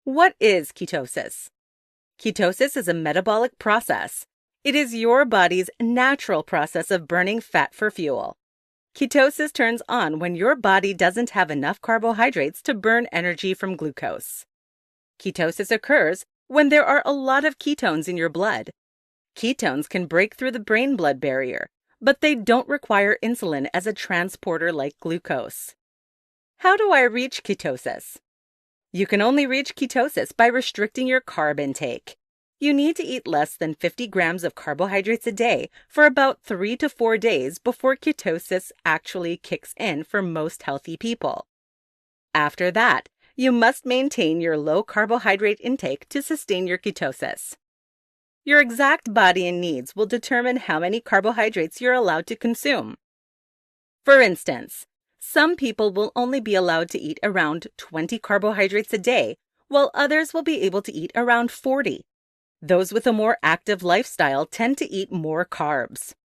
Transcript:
What is ketosis? Ketosis is a metabolic process. It is your body's natural process of burning fat for fuel. Ketosis turns on when your body doesn't have enough carbohydrates to burn energy from glucose. Ketosis occurs when there are a lot of ketones in your blood. Ketones can break through the brain-blood barrier, but they don't require insulin as a transporter like glucose. How do I reach ketosis? You can only reach ketosis by restricting your carb intake. You need to eat less than 50 grams of carbohydrates a day for about 3 to 4 days before ketosis actually kicks in for most healthy people. After that, you must maintain your low carbohydrate intake to sustain your ketosis. Your exact body and needs will determine how many carbohydrates you're allowed to consume. For instance, some people will only be allowed to eat around 20 carbohydrates a day, while others will be able to eat around 40. Those with a more active lifestyle tend to eat more carbs.